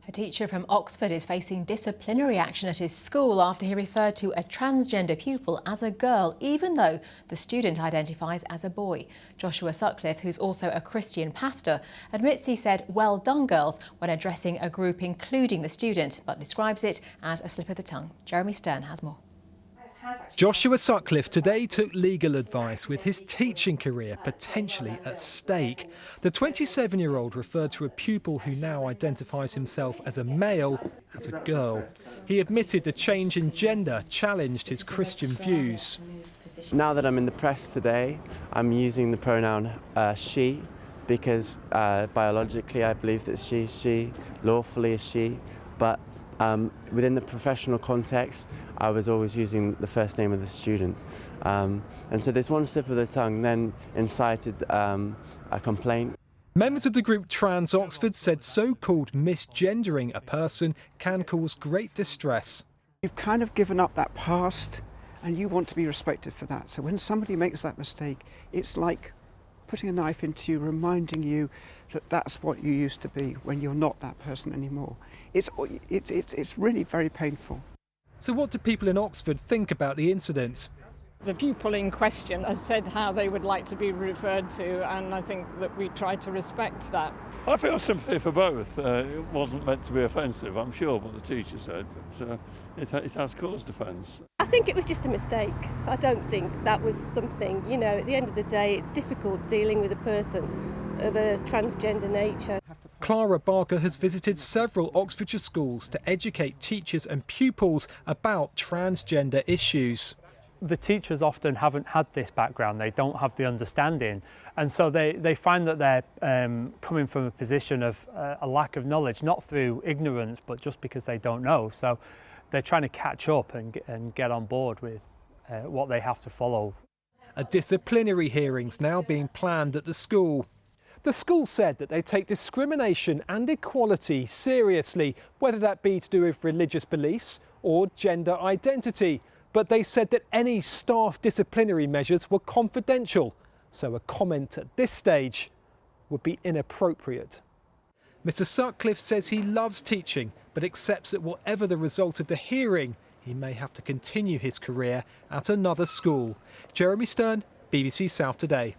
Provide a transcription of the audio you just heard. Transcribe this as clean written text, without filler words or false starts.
A teacher from Oxford is facing disciplinary action at his school after he referred to a transgender pupil as a girl, even though the student identifies as a boy. Joshua Sutcliffe, who's also a Christian pastor, admits he said "well done, girls" when addressing a group including the student, but describes it as a slip of the tongue. Jeremy Stern has more. Joshua Sutcliffe today took legal advice with his teaching career potentially at stake. The 27-year-old referred to a pupil who now identifies himself as a male as a girl. He admitted the change in gender challenged his Christian views. Now that I'm in the press today, I'm using the pronoun she because biologically I believe that she, lawfully is she, but within the professional context, I was always using the first name of the student. And so this one slip of the tongue then incited a complaint. Members of the group Trans Oxford said so-called misgendering a person can cause great distress. You've kind of given up that past and you want to be respected for that. So when somebody makes that mistake, it's like putting a knife into you, reminding you that that's what you used to be when you're not that person anymore. It's really very painful. So what do people in Oxford think about the incident? The pupil in question has said how they would like to be referred to, and I think that we try to respect that. I feel sympathy for both. It wasn't meant to be offensive, I'm sure, what the teacher said, but it has caused offence. I think it was just a mistake. I don't think that was something, at the end of the day, it's difficult dealing with a person of a transgender nature. Clara Barker has visited several Oxfordshire schools to educate teachers and pupils about transgender issues. The teachers often haven't had this background, they don't have the understanding, and so they find that they're coming from a position of a lack of knowledge, not through ignorance but just because they don't know. So they're trying to catch up and get on board with what they have to follow. A disciplinary hearing's now being planned at the school. The school said that they take discrimination and equality seriously, whether that be to do with religious beliefs or gender identity. But they said that any staff disciplinary measures were confidential, so a comment at this stage would be inappropriate. Mr. Sutcliffe says he loves teaching, but accepts that whatever the result of the hearing, he may have to continue his career at another school. Jeremy Stern, BBC South Today.